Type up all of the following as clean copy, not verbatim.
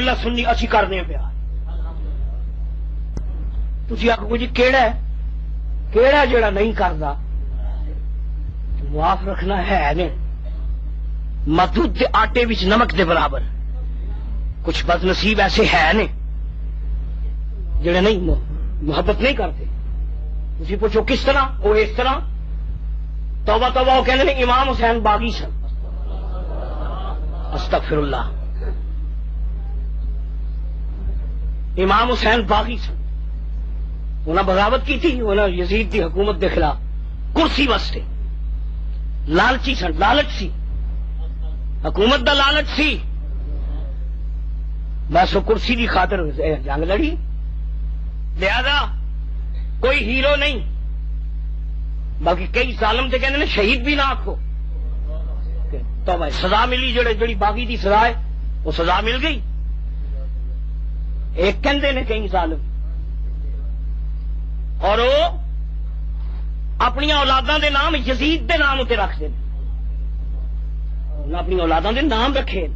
اگلا سنی اسی کرنے پیا تسی آکھو جی کیڑا ہے کیڑا جڑا نہیں کردا معاف رکھنا ہے نے مدود دے آٹے وچ نمک دے برابر کچھ بد نصیب ایسے ہے نے جڑے نہیں محبت نہیں کرتے تسی پوچھو کس طرح وہ اس طرح توبہ توبہ وہ کہنے نے امام حسین باغی سن استغفر اللہ امام حسین باغی سن انہاں بغاوت کی تھی انہاں یزید دی حکومت دے خلاف کرسی واسطے لالچی سن لالچ سی حکومت دا لالچ سی بس وہ کرسی دی خاطر جنگ لڑی لہذا کوئی ہیرو نہیں باقی کئی ظالم تے کہنے نے شہید بھی نہ آکھو تو بھائی سزا ملی جڑی باغی دی سزا ہے وہ سزا مل گئی ایک کہندے نے کئی ظالم اور وہ اپنی اولاداں دے نام یزید دے نام تے رکھ دے انہاں اپنی اولاداں دے نام رکھے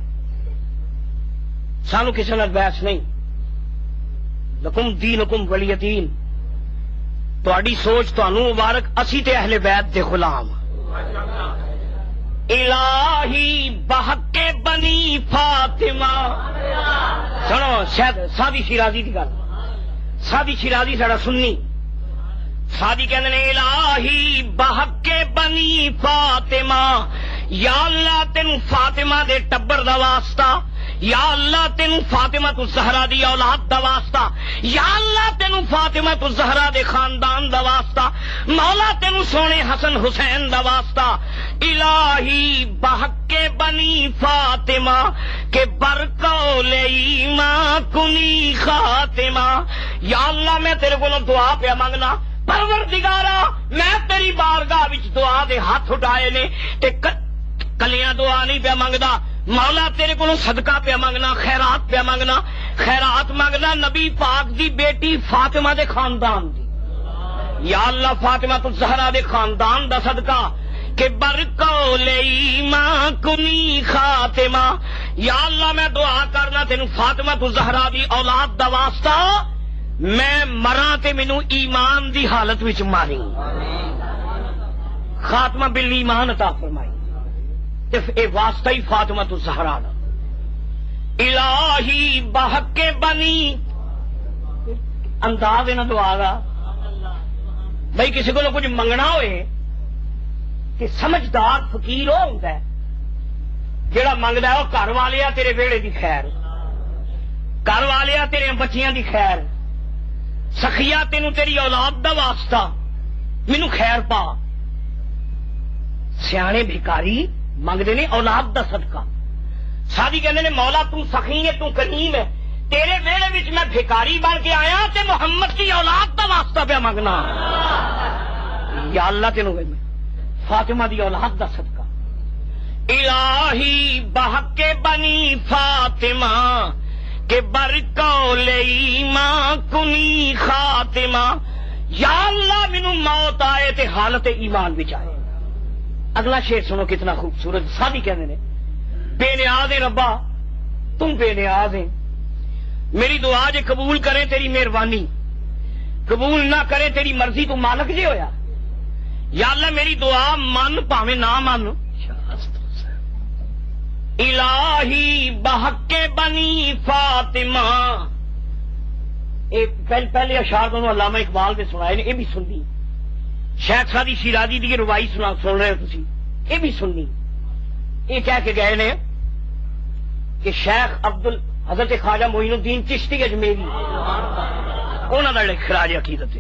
سانو کسی نال بحث نہیں لکم دینکم ولی دین تہاڈی سوچ تانوں مبارک اسی تے اہل بیت دے غلام الہی بحق بنی فاطمہ سنو شاید سادی شیرازی دی گل سادی شیرازی ساڈا سنی سادی کہندے نے الہی بحق بنی فاطمہ یا اللہ تینوں فاطمہ دے ٹبر دا واسطہ یا اللہ تینوں فاطمہ تو زہرا دی اولاد دا واسطہ یا اللہ تینوں فاطمہ تو زہرا دے خاندان دا واسطہ مولا تینوں سونے حسن حسین دا واسطہ الہی بحق بنی فاطمہ کہ برقول ایمان کنی خاتمہ یا اللہ میں تیرے کو دعا پہ مانگنا پروردگارا میں تیری بارگاہ وچ دعا دے ہاتھ اٹھائے نے تے کلیاں دعا نہیں پہ مانگدا مولا تیرے کو صدقہ پہ مانگنا خیرات پہ مانگنا خیرات مانگنا نبی پاک دی بیٹی فاطمہ دے خاندان دی یا اللہ فاطمہ تو زہرا دے خاندان دا صدقہ کہ برقول ایمان کنی خاتمہ یا اللہ میں دعا کرنا تینوں فاطمہ تو زہرا دی اولاد دا واسطہ میں مراں تے مینوں ایمان دی حالت وچ ماری خاتمہ بالایمان عطا فرمائی اے واسطہ ہی فاطمہ تو زہرا دا الہی بحق بنی انداز نہ دعا دا بھائی کسی کو کچھ منگنا ہوئے کہ سمجھدار فقیر ہو ہوندا ہے جڑا منگدا ہے وہ گھر والے تیرے ویڑے دی خیر گھر والے تیرے بچیاں دی خیر سخیا تینوں تیری اولاد دا واسطہ مینوں خیر پا سیانے بھکاری منگدے نے اولاد دا صدقہ سادی کہندے نے مولا تو سخی ہے تو کریم ہے تیرے ویڑے وچ میں بھکاری بن کے آیا تے محمد کی اولاد دا واسطہ پہ منگنا یا اللہ تینوں فاطمہ دی اولاد دا صدقہ الہی بحق بنی فاطمہ کہ برقول ایمان کنی خاتمہ یا اللہ مینوں موت آئے تے حالت ایمان وچ آئے اگلا شعر سنو کتنا خوبصورت سادی کہندے نے بے نیاز ربا تم بے نیاز ہیں میری دعا جے قبول کرے تیری مہربانی قبول نہ کرے تیری مرضی تو مالک جے ہویا یا اللہ میری دعا من پاویں نہ من الہی بحق بنی فاطمہ ایک پہلے اشعار دونوں علامہ اقبال نے سنائے نے یہ بھی سننی شیخ سادی شیرازی دی روائی سن رہے ہو تسی یہ بھی سننی یہ کہہ کے گئے نے کہ شیخ حضرت خواجہ معین الدین چشتی اجمیری انہوں نے خراج عقیدت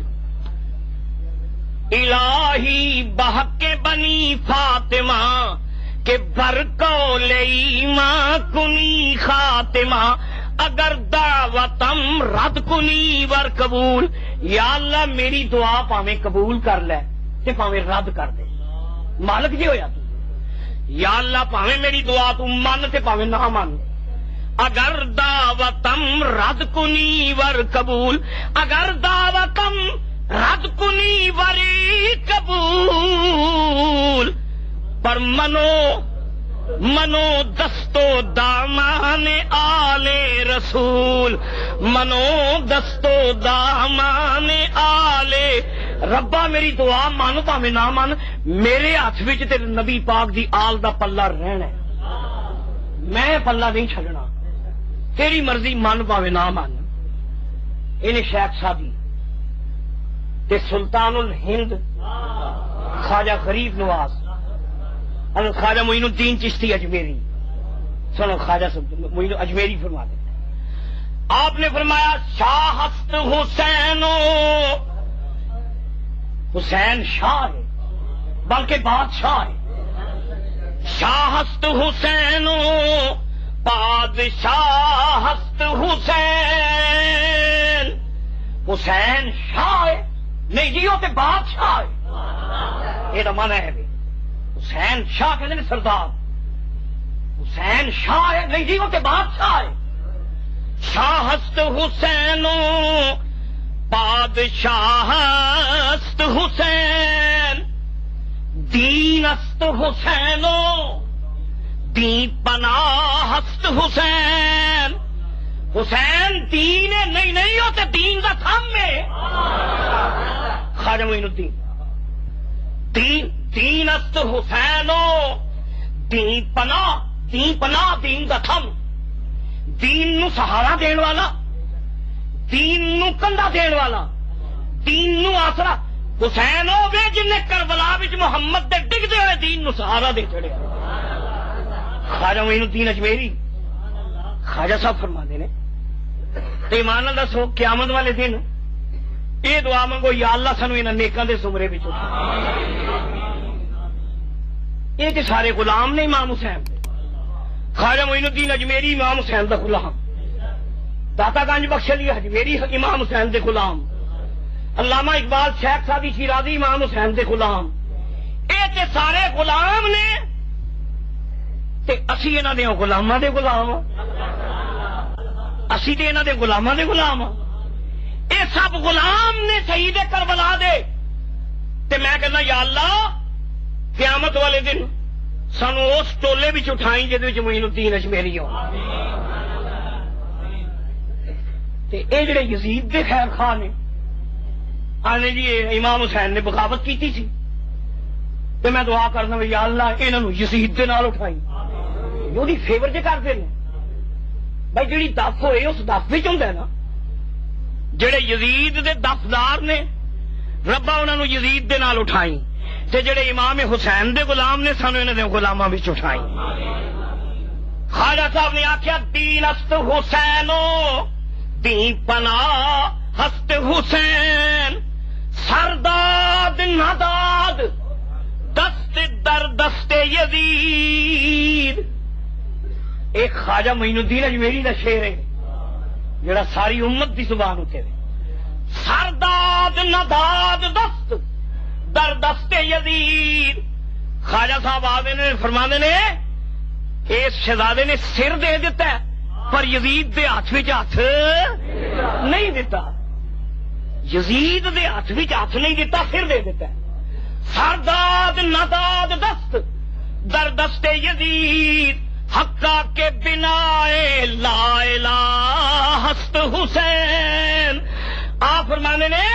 الہی بحق بنی فاطمہ کہ برقول ایمان کنی خاتمہ اگر دعوتم رد کنی ور قبول یا اللہ میری دعا پاویں قبول کر لے تے پاویں رد کر دے مالک جی ہویا تو یا اللہ پاویں میری دعا تو من تے پاویں نہ من اگر دعوتم رد کنی ور قبول اگر دعوتم رد کنی وری قبول پر منو منو دستو دامان آل رسول، منو دستو دامان آل ربا میری دعا من پاویں نہ من، میرے ہاتھ وچ تیرے نبی پاک دی آل دا پلہ رہنا ہے، میں پلہ نہیں چھڈنا، تیری مرضی من پاویں نہ من۔ انہیں شیخ سادی تے سلطان الہند خواجہ غریب نواز خواجہ معین الدین چشتی اجمیری، سنو خواجہ معین اجمیری فرما دیتے آپ نے فرمایا شاہست حسینو، حسین شاہ ہے بلکہ بادشاہ ہے، شاہست حسینو بادشاہ ہست حسین، حسین شاہ ہے نہیں جی وہ تے بادشاہ ہے، یہ مانا ہے بھی حسین شاہ کہتے ہیں سردار، حسین شاہ ہے نہیں جی وہ تے بادشاہ ہے، شاہ ہست حسینو بادشاہ ہست حسین، دین است حسینو دین پناہ ہست حسین، حسین دین نہیں ہوتے دین کا تھم ہے، خواجہ معین الدین دین است حسینو دین پناہ دین کا تھم، دین نو سہارا دین والا، دین نو کندھا دین والا، دین نو آسرا حسین ہوے جن نے کربلا وچ محمد دے ڈگدے ہوئے دین نو سہارا دے چھڑیا۔ خواجہ معین الدین اجمیری خواجہ صاحب فرماندے نے ایمان اللہ دسو قیامت والے دن یہ دعا منگو یا اللہ سانو انہاں نیکاں دے زمرے وچ اٹھا، یہ تے سارے غلام نے امام حسین دے، خواجہ معین الدین اجمیری امام حسین دا غلام، داتا گنج بخش علی اجمیری امام حسین دے غلام، علامہ اقبال شیخ سادی شیرازی امام حسین دے غلام، یہ تے سارے غلام نے تے اسی انہاں دے غلاماں دے غلام، اسی تے انہاں دے غلاماں دے غلام، اے سب غلام نے شہید کربلا دے، تے میں کہنا یا اللہ قیامت والے دن سانو اس ٹولے وچ اٹھائیں جے وچ معین الدین اجمیری ہو، تے اے جڑے یزید دے خیر خواہ نے آنے جی امام حسین نے بغاوت کیتی سی، تے میں دعا کرنا یا اللہ انہاں نو یزید دے نال اٹھائی، وہی فیور جے کرتے ہیں بھائی جیڑی دف ہوئے اس دف بھی ہوں نا، جڑے یزید دے دفدار نے ربا انہوں نے یزید دے نال اٹھائی، تے جڑے امام حسین دے غلام نے سانو انہاں دے غلاماں وچ اٹھائی۔ خواجہ صاحب نے آخیا دین است حسینو دین پناہ ہست حسین، سرداد نداد دست در دست یزید، ایک خواجہ معین الدین اجمیری دا شعر ہے جڑا ساری امت دی زبان اتے ہے، سرداد نداد دست در دست یزید، خواجہ صاحب آدھے نے فرماندے نے اس شہزادے نے سر دے دیتا ہے پر یزید دے ہاتھ وچ ہاتھ نہیں دیتا، یزید دے ہاتھ وچ ہاتھ نہیں دیتا سر دے دیتا ہے، سرداد نداد دست در دست یزید، حقا کے بنا لا الہ ہست حسین، آپ فرمانے نے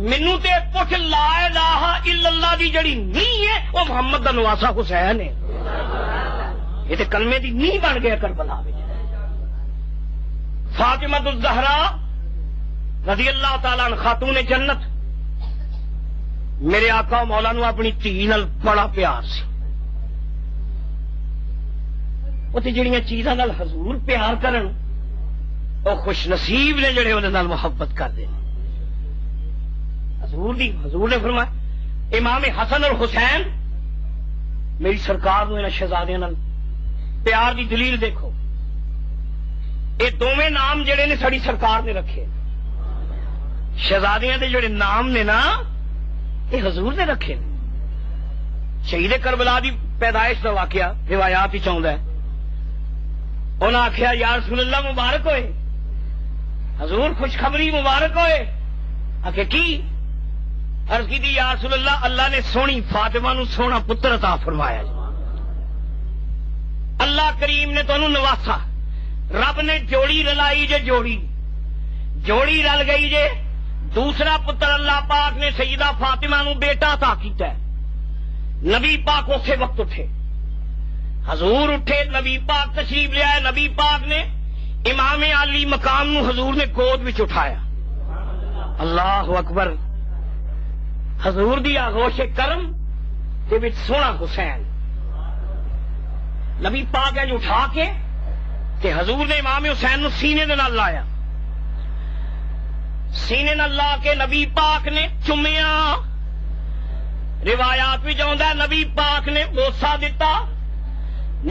مینوں تے پوچھ لا الہ الا اللہ دی جڑی نہیں ہے وہ محمد دا نواسا حسین ہے، یہ تے کلمے دی نہیں بن گیا کربلا وچ۔ فاطمہ الزہرا رضی اللہ تعالیٰ عنہ خاتون جنت، میرے آقا مولا نو اپنی دھی نال بڑا پیار سی، وہ جڑیاں چیزاں نال حضور پیار کرن وہ خوش نصیب نے جڑے انہاں نال محبت کردے نے۔ حضور نے فرمایا امام حسن اور حسین میری سرکار نو انہاں شہزادیاں نال پیار دی دلیل دیکھو، یہ دونوں نام جڑے نے ساری سرکار نے رکھے، شہزادیاں دے جڑے نام نے نا یہ حضور نے رکھے، شہید کربلا دی پیدائش دا واقعہ روایات ہی چاہتا ہے، انہاں آخیا یا رسول اللہ مبارک ہوئے، حضور خوشخبری مبارک ہوئے، آخیا کی؟ عرض کی یا رسول اللہ اللہ نے سونی فاطمہ نو سونا پتر عطا فرمایا، اللہ کریم نے تمہیں نواسا، رب نے جوڑی رلائی جے، جوڑی رل گئی جے. دوسرا پتر اللہ پاک نے سیدہ فاطمہ نو بیٹا عطا کیتا ہے. نبی پاک اسی وقت اٹھے، حضور اٹھے، نبی پاک تشریف لے آئے. نبی پاک نے امام علی مقام نو حضور نے گود وچ اٹھایا. اللہ اکبر. حضور دی آغوش کرم دے وچ سونا حسین نبی پاک اج اٹھا کے تے حضور نے امام حسین نو سینے دے نال لایا. سینے نال لا کے نبی پاک نے چومیا. روایات بھی جاؤندا ہے نبی پاک نے بوسا دیتا،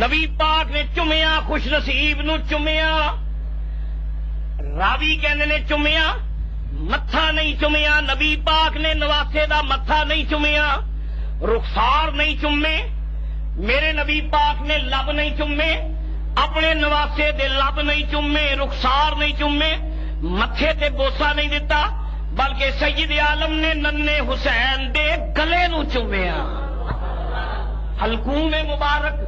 نبی پاک نے چومیا، خوش نصیب نو چومیا. راوی کہندے نے چومیا، متھا نہیں چومیا. نبی پاک نے نواسے دا متھا نہیں چومیا، رخسار نہیں چومے. میرے نبی پاک نے لب نہیں چومے، اپنے نواسے دے لب نہیں چومے، رخسار نہیں چومے، متھے تے بوسا نہیں دیتا، بلکہ سید عالم نے ننے حسین دے گلے نو چومیا. حلقوم مبارک،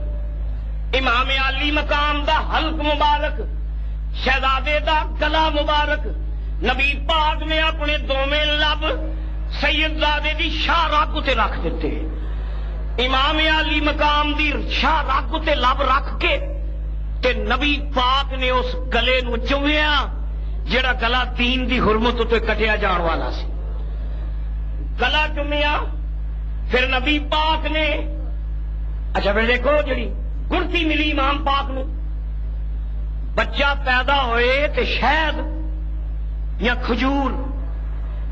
امام علی مقام دا حلق مبارک، شہزادے دا گلا مبارک. نبی پاک نے اپنے دوویں لب سید زادے دی شاہ رگ تے رکھ دیتے. امام علی مقام دی شاہ رگ تے لب رکھ کے تے نبی پاک نے اس گلے نو چومیا جڑا گلا دین دی حرمت تے کٹیا جان والا سی. گلا چومیا. پھر نبی پاک نے اچھا پھر دیکھو جڑی گڑتی ملی امام پاک نو، بچہ پیدا ہوئے تے شہد یا کھجور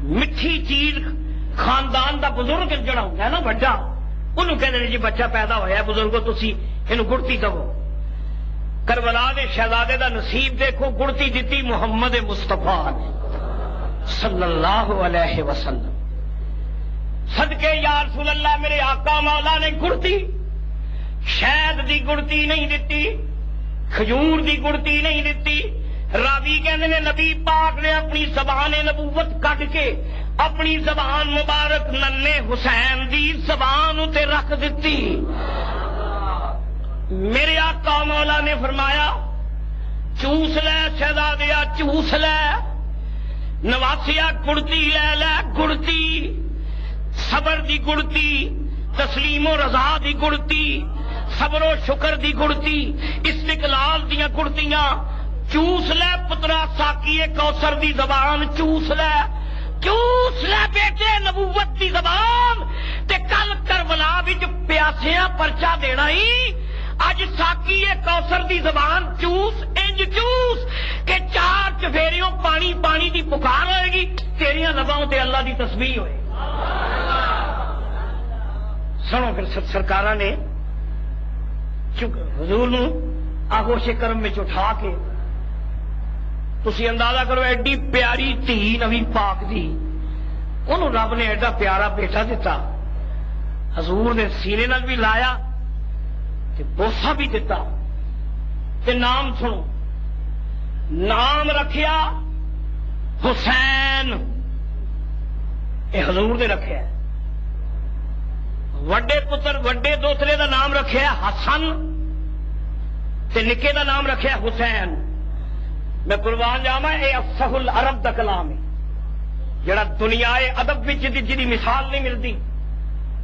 میٹھی چیز خاندان دا بزرگ جڑا ہوتا ہے نا بڑا، انہوں کہتے ہیں جی بچہ پیدا ہوا ہے بزرگو تسی انہوں گڑتی دو. کربلا دے شہزادے دا نصیب دیکھو، گڑتی دیتی محمد مصطفیٰ نے صلی اللہ علیہ وسلم. صدقے یا رسول اللہ میرے آقا مولا نے گڑتی، شہد دی گڑتی نہیں دیتی، کھجور دی گڑتی نہیں دیتی. راوی کہندے نے نبی پاک نے اپنی زبان نبوت کٹ کے اپنی زبان مبارک ننے حسین دی زبان تے رکھ دیتی. میرے آقا مولا نے فرمایا چوس لے شہزادیا چوس لے، نواسیا گڑتی لے لے گڑتی، صبر دی گڑتی، تسلیم و رضا دی گڑتی، صبر و شکر دی گڑتی، استقلال دیاں گڑتیاں چوس لے پترا ساکی کوثر دی زبان چوس لے، چوس لے بیٹے نبوت دی زبان تے کل کربلا وچ پیاسیاں پرچا دینا ہی. اج ساکی کوثر دی زبان چوس، انج چوس کہ چار چفیریوں پانی پانی دی پکار ہوئے گی، تیریاں لباں تے اللہ دی تسبیح ہوئے. سنو پھر سرکاراں نے حضور نو آغوش کرم میں اٹھا کے تسی اندازہ کرو ایڈی پیاری دھی نبی پاک دی، انہوں رب نے ایڈا پیارا بیٹا دیتا. حضور نے سینے نال بھی لایا تے بوسا بھی دیتا. تے نام سنو، نام رکھیا حسین. اے حضور نے رکھیا. وڈے پتر وڈے دوترے دا نام رکھیا حسن تے نکے دا نام رکھیا حسین. میں قربان جاواں اے افصح العرب دا کلام ہے جڑا دنیا ادب وچ جی مثال نہیں ملتی.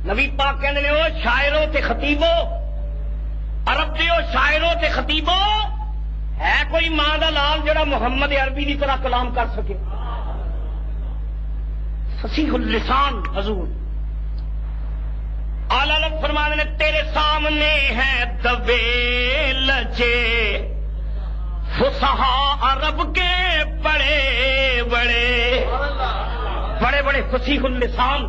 نبی پاک کہندے نے او شاعروں تے خطیبوں، عرب دیو شاعروں تے خطیبوں، ہے کوئی ماں دا لال جڑا محمد عربی دی طرح کلام کر سکے؟ فصیح اللسان حضور. اعلی لفظ فرمانے نے تیرے سامنے ہے دبے لچے فصحا عرب کے بڑے بڑے بڑے بڑے فصیح اللسان،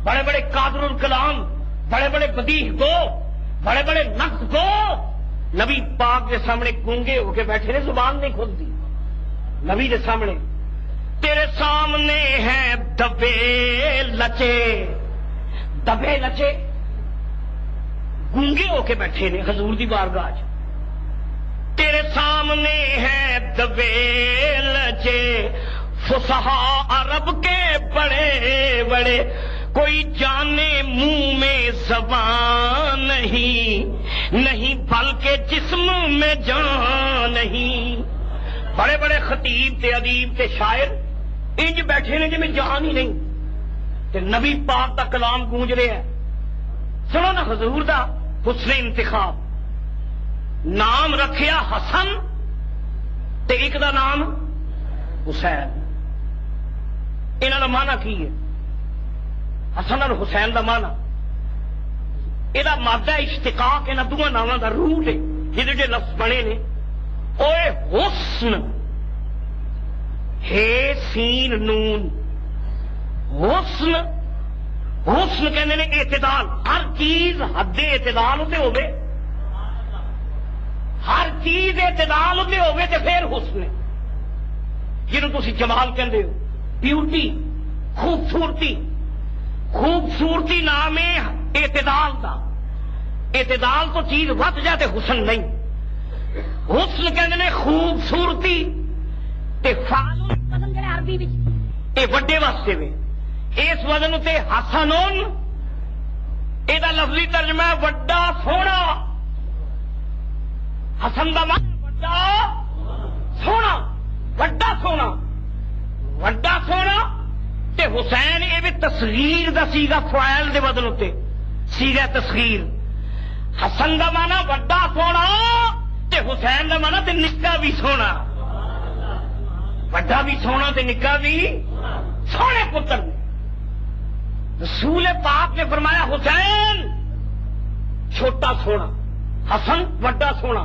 بڑے بڑے قادر الکلام، بڑے بڑے بدیع گو، بڑے بڑے نقد گو. نبی پاک کے سامنے گونگے ہو کے بیٹھے نے، زبان نہیں کھلتی. نبی کے سامنے تیرے سامنے ہے دبے لچے، دبے لچے گونگے ہو کے بیٹھے نے حضور دی بارگاہ وچ. تیرے سامنے ہے دبے لچے فصحا عرب کے بڑے بڑے کوئی جانے منہ میں زبان نہیں بلکہ جسم میں جان نہیں. بڑے بڑے خطیب تے ادیب تے شاعر انج بیٹھے نے جی جان ہی نہیں تے نبی پاک دا کلام گونج رہا ہے. سنو نا حضور دا حسن انتخاب. نام رکھیا حسن تے ایک دا نام حسین. انہاں دا معنی کی ہے؟ حسن اور حسین دا معنی یہ مادہ اشتقاق انہاں دونوں ناماں دا روٹ ہے جہدے جو لفظ بنے نے. اوے حسن ہے سین نون. حسن حسن کہندے نے اعتدال. ہر چیز حد اعتدال ہوتے ہوئے, ہر چیز اعتدال ہوتے ہوئے تے پھر حسن ہے جنہوں تسی جمال کہندے ہو. بیوٹی خوبصورتی. خوبصورتی نام ہے اعتدال دا. اعتدال تو چیز ود جائے تے حسن نہیں. حسن کہندے نے خوبصورتی تے فعال وزن جڑے عربی وچ اے وڈے واسطے وے. اس وزن تے حسنون اے دا لفظی ترجمہ ہے وڈا سونا. حسن دا معنی وڈا سونا. وڈا سونا وڈا سونا تے حسین اے بھی تصغیر دا سیگا فاعل دے وزن تے سیگا تصغیر. حسن دا معنی وڈا سونا تے حسین دا معنی تے نکا بھی سونا. وڈا بھی سونا تے نکا بھی سونے پتر نے. رسول پاک نے فرمایا حسین چھوٹا سونا, حسن وڈا سونا.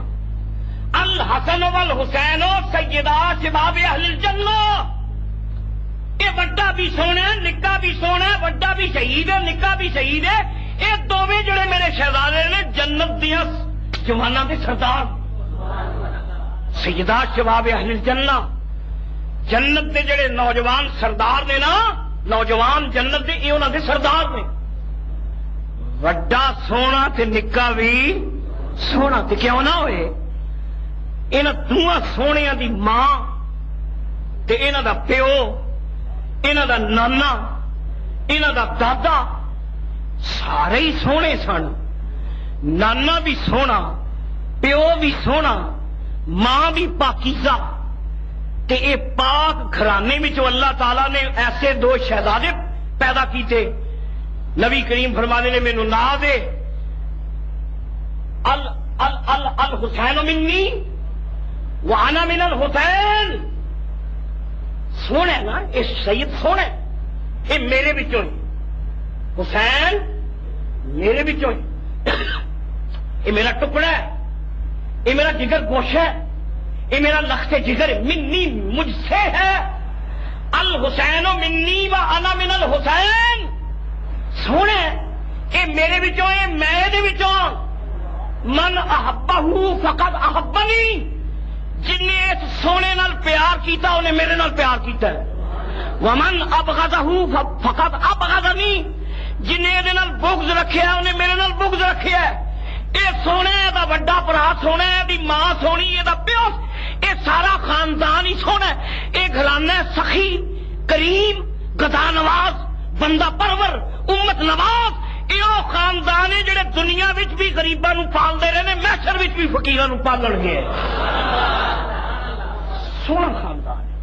الحسن والحسین سیدا شباب اہل الجنہ. یہ وڈا بھی سونا ہے نکا بھی سونا ہے. وڈا بھی شہید ہے نکا بھی شہید ہے. یہ دونوں جڑے میرے شہزادے نے جنت دیا جواناں دے سردار. سیدہ شباب اہل الجنہ جنت دے جڑے نوجوان سردار نے نا, نوجوان جنت دے یہ انہاں دے سردار نے. وڈا سونا تے نکا بھی سونا تے کیوں نہ ہوئے. انہاں دونوں سونیاں دی ماں تے انہاں دا پیو, انہاں دا نانا, انہاں دا دادا سارے ہی سونے سن. نانا بھی سونا, پیو بھی سونا, ماں بھی پاکیزہ. تے اے پاک گھرانے میں جو اللہ تعالیٰ نے ایسے دو شہزادے پیدا کیتے. نبی کریم فرمانے نے مینوں ناز ہے الحسین منی وانا من الحسین. سونے نا اے سید سونے اے میرے بچوں ہی, حسین میرے بچوں ہی. اے میرا ٹکڑا ہے, اے میرا جگر گوشہ ہے, اے میرا لخت جگر منی مجھ سے ہے. الحسین منی و انا من الحسین. سونے اے میرے بچوں اے میں بچوں. من احبہ فقد احبنی. جن نے اس سونے نال پیار کیتا انہیں میرے نال پیار کیتا ہے. ومن ابغضہ فقد ابغضنی. جن نے یہ بغض رکھیا انہیں میرے نال بغض رکھیا ہے. اے سونے دا بڑا برا سونا ہے, دی ماں سونی, یہ دا پیو, اے سارا خاندان ہی سونا ہے. اے گھرانہ سخی کریم گدا نواز بندہ پرور امت نواز. یہ خاندان ہے جڑے دنیا وچ بھی غریباں نو پالدے رہے نے, محشر وچ بھی فقیراں نو پالن گے. سونا خاندان ہے.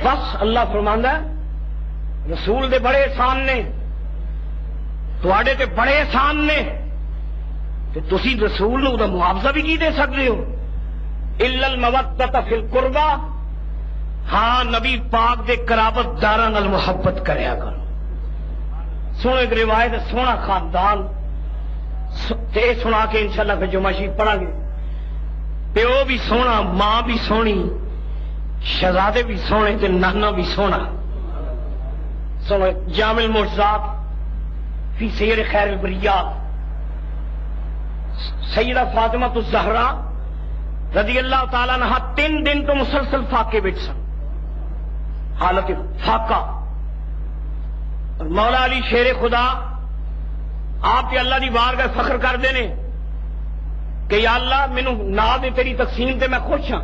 بس اللہ فرماندا ہے رسول دے بڑے احسان نے, تواڈے تے بڑے احسان نے, تے تسی رسول نو دا معاوضہ بھی کی دے سکتے ہو. الا المودۃ فی القربى. ہاں نبی پاک دے قرابت داراں نال محبت کریا کرو. سنو ایک روایت, سونا خاندان تے سنا کے انشاءاللہ پھر جمعہ شریف پڑھا گے. پیو بھی سونا, ماں بھی سونی, شہزادے بھی سونے تے نانا بھی سونا. سنو جامع المعجزات فی سیر خیر البریات. سیدہ فاطمہ الزہرا رضی اللہ تعالیٰ عنہا 3 دن تو مسلسل فاقے بچ سن, حالت فاقہ. اور مولا علی شیر خدا آپ کے اللہ دی بارگاہ فخر کر دینے کہ یا اللہ مینو نال دے تیری تقسیم تے میں خوش ہاں.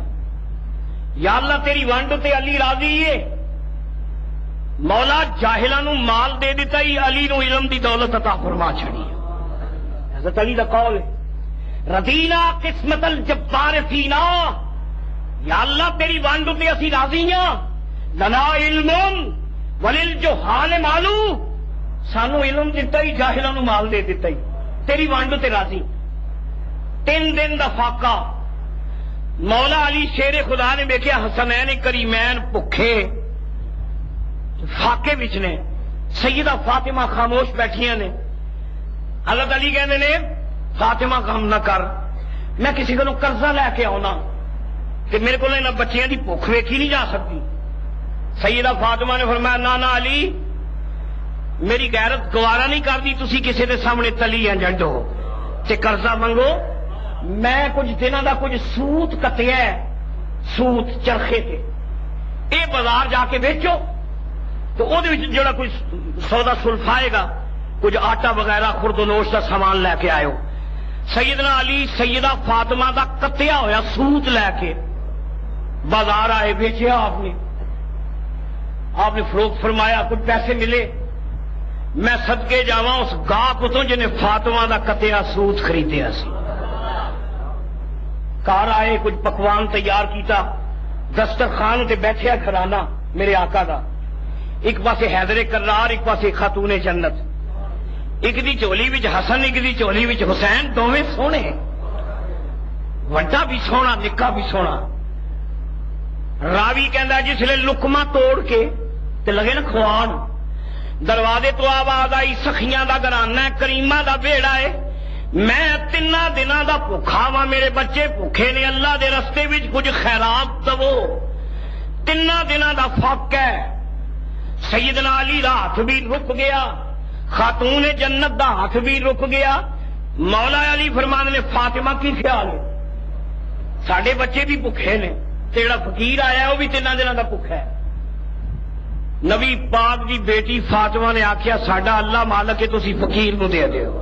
یا اللہ تیری ونڈ تے علی راضی ہے, مولا جاہلاں نو مال دے دیتا ہی، علی نو علم دی دولت عطا فرما چھڑی۔ حضرت علی دا قول ہے رضینا قسمت الجبار فینا، یا اللہ تیری وانڈ تے اسی راضی ہاں، لنا علم وللجہال مالو، سانو علم دیتا ہی جاہلاں نو مال دے دیتا ہی، تیری وانڈ تے راضی۔ 3 دن دا فاقہ، مولا علی شیر خدا نے دیکھیا حسنین کریمین بھکھے فاقے وچ نے، سیدہ فاطمہ خاموش بیٹھیاں نے۔ حضرت علی کہندے نے فاطمہ غم نہ کر، میں کسی کو قرضہ لے کے آنا کہ میرے کو انہاں بچیاں دی بھوک ویکھی نہیں جا سکتی۔ سیدہ فاطمہ نے فرمایا نانا علی میری غیرت گوارا نہیں کرتی تسی کسی دے سامنے تلی انجنڈو تے قرضہ منگو، میں کچھ دنوں دا کچھ سوت کٹیا ہے، سوت چرخے تے، اے بازار جا کے بیچو تو او دے وچ جڑا کوئی سودا سلفائے گا، کچھ آٹا وغیرہ خرد و نوش کا سامان لے کے آئے ہو۔ سیدنا علی سیدہ فاطمہ دا کتیا ہویا سوت لے کے بازار آئے، بیچیا آپ نے فروخت فرمایا، کچھ پیسے ملے، میں صدقے جاواں اس گاہک تو جنہیں فاطمہ دا کتیا سوت خریدیا سی۔ گھر آئے، کچھ پکوان تیار کیتا، دسترخوان تے بیٹھیا گھرانہ میرے آقا دا، ایک پاسے حیدر کرار، ایک پاسے خاتون جنت، ایک دی چولی وچ حسن، ایک دی چولی وچ حسین، دوویں سونے، وڈا بھی سونا نکا بھی سونا۔ راوی کہندا جس لے لقمہ توڑ کے تے لگے نا کھوان، دروازے تو آواز آئی سخیاں دا گھرانہ ہے، کریمہ دا بیڑا ہے، میں 3 دنوں دا بھوکھا وا، میرے بچے بھوکھے نے، اللہ دے رستے وچ کچھ خیرات دو۔ 3 دنوں دا فق ہے۔ سیدنا علی دا ہاتھ بھی رک گیا، خاتون جنت دا ہاتھ بھی رک گیا۔ مولا علی فرمانے نے فاطمہ کی خیال ہے، ساڈے بچے بھی بھوکھے نے، جڑا فقیر آیا ہے وہ بھی 3 دنوں دا بھوکھا ہے۔ نبی پاک دی بیٹی فاطمہ نے آخیا ساڈا اللہ مالک ہے، تسی فقیر نو دے دیو۔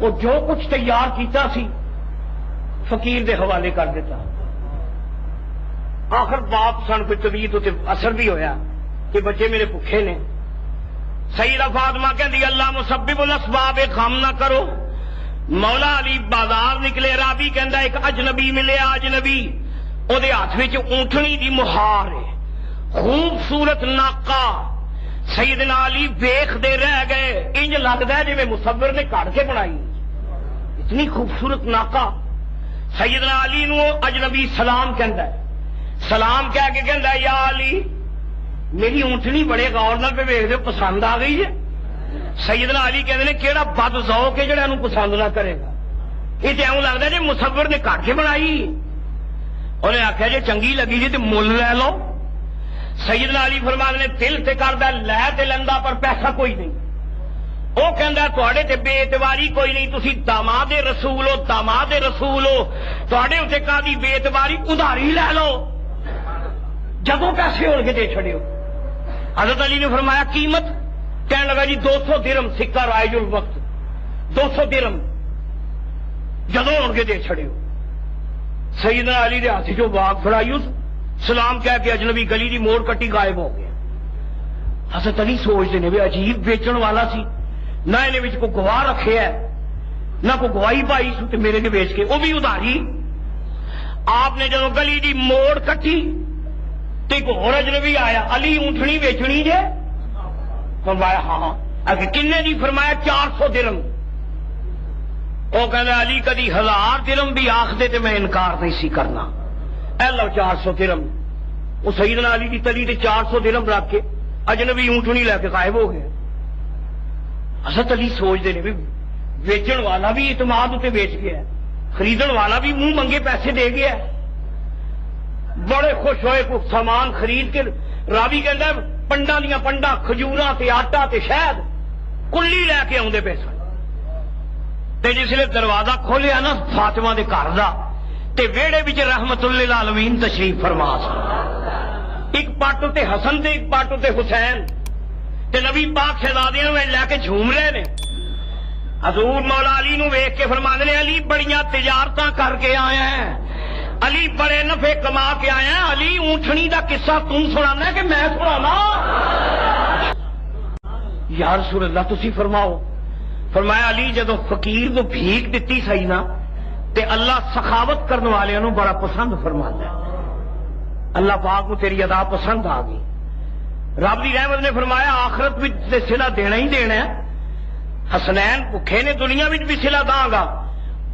وہ جو کچھ تیار کیتا سی فقیر دے حوالے کر دیتا۔ آخر باپ سن کوئی طبیعت تے اثر بھی ہویا کہ بچے میرے بھوکھے نے۔ سیدہ فاطمہ کہندی اللہ مسبب الاسباب، غم نہ کرو۔ مولا علی بازار نکلے، رابی کہندا ایک اجنبی ملے، اجنبی او دے ہاتھ وچ اونٹنی دی مہار ہے، خوبصورت ناقہ۔ سیدنا علی ویکھ دے رہ گئے، انج لگدا ہے جویں مصور نے کاٹ کے بنائی، اتنی خوبصورت ناقہ۔ سیدنا علی نو اجنبی سلام کہندا ہے، سلام کہہ کے کہندا ہے یا علی میری اونٹنی بڑے غور نال پہ ویکھ دے، پسند آ گئی ہے؟ سیدنا علی کہندے نے کیڑا بد ذوق ہے جڑا انہوں پسند نہ کرے گا، یہ تے ایوں لگدا جی مصور نے کاٹ کے بنائی۔ انہیں آخیا جی چنگی لگی جی تے مل لے لو۔ سیدنا علی فرمانے نے دل تے کردا لے تے لندا پر پیسہ کوئی نہیں۔ وہ کہندا تواڈے تے بے اعتباری کوئی نہیں، تسی داماد رسول ہو، داماد رسول ہو، تواڈے اوتے کادی بے اعتباری، ادھاری لے لو، جدوں پیسے ہون کے دے چھڑیو۔ حضرت علی نے فرمایا قیمت؟ کہنے لگا جی 200 درہم، سکہ رائج الوقت، 200 درہم، جدوں ہون کے دے چھڑیو۔ سیدنا علی دے ہاتھ جو واگ پھڑائی، اس سلام کہہ کے اجنبی گلی دی موڑ کٹی غائب ہو گیا۔ حضرت علی سوچتے نے بھی عجیب بیچن والا سی، نہ انہیں وچ کوئی گواہ رکھے ہے، نہ کوئی گواہی پائی سو تے میرے کے بیچ کے، وہ بھی ادھاری۔ آپ نے جدوں گلی دی موڑ کٹی تے ایک اور اجنبی آیا، علی اونٹنی بیچنی جے؟ فرمایا ہاں۔ اگر کنے دی؟ فرمایا 400 درہم۔ وہ کہنا علی کدی 1000 درہم بھی آخ دے تے میں انکار نہیں سی کرنا، اے لو 400 درہم۔ وہ سیدنا علی دی تلی تے 400 درہم رکھ کے اجنبی اونٹنی لے کے غائب ہو گئے۔ حضرت علی سوچتے نے بھی بیچن والا بھی اعتماد تے بیچ گیا ہے، خریدن والا بھی منہ منگے پیسے دے گیا ہے۔ بڑے خوش ہوئے، کو سامان خرید کے، راوی کہندا ہے پنڈا دیاں پنڈا، کھجوراں تے آٹا تے شہد کلی لے کے آوندے پے سن۔ تے جس لے دروازہ کھولیا نا فاطمہ دے گھر دا، تے ویڑے وچ رحمت للعالمین تشریف فرما سن۔ ایک پاٹو تے حسن تے ایک پاٹو تے حسین تے نبی پاک شہزادیاں میں لے کے جھوم رہے نے۔ حضور مولا علی نو ویکھ کے فرماندے نے علی بڑیاں تجارتاں کر کے آیا ہے، علی بڑے نفع کما کے آیا ہے، علی اونٹنی دا قصہ تم سنانا کہ میں سنانا؟ یا رسول اللہ تسی فرماؤ. فرمایا علی جدو فقیر کو بھیک دیتی سہی نا تے اللہ سخاوت کرنے والے نو بڑا پسند فرماتا ہے. اللہ پاک کو تیری ادا پسند آ گئی. رب دی رحمت نے فرمایا آخرت بھی صلہ دینا ہی دینا ہے. حسنین بھکھے نے دنیا میں بھی صلہ داں گا.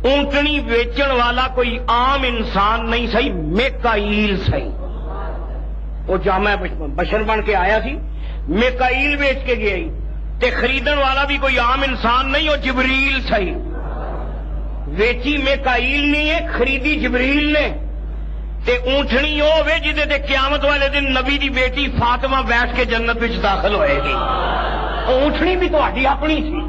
اونٹنی ویچن والا کوئی عام انسان نہیں سہی، میکائیل سہی. وہ جامع بشر بن کے آیا سی، میکائیل بیچ کے گیا ہی. تے خریدن والا بھی کوئی عام انسان نہیں، وہ جبریل سہی. ویچی میکائیل نہیں ہے، خریدی جبریل نے. تے اونٹنی وہ ہوے جدے تے قیامت والے دن نبی دی بیٹی فاطمہ بیٹھ کے جنت وچ داخل ہوئے گی. اونٹنی بھی تہاڈی اپنی سی.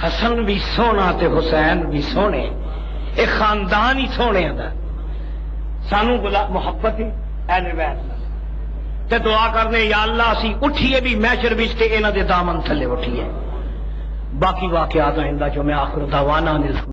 حسن بھی سونا تے حسین بھی سونے، اے خاندان ہی سونے دا. سانو محبت ہے اہل بیت تے دعا کرنے یا اللہ اسی اٹھیے بھی محشر وچ تے انہاں دے دامن تھلے اٹھیے. باقی واقعات آئندہ جو میں آخر دعوانا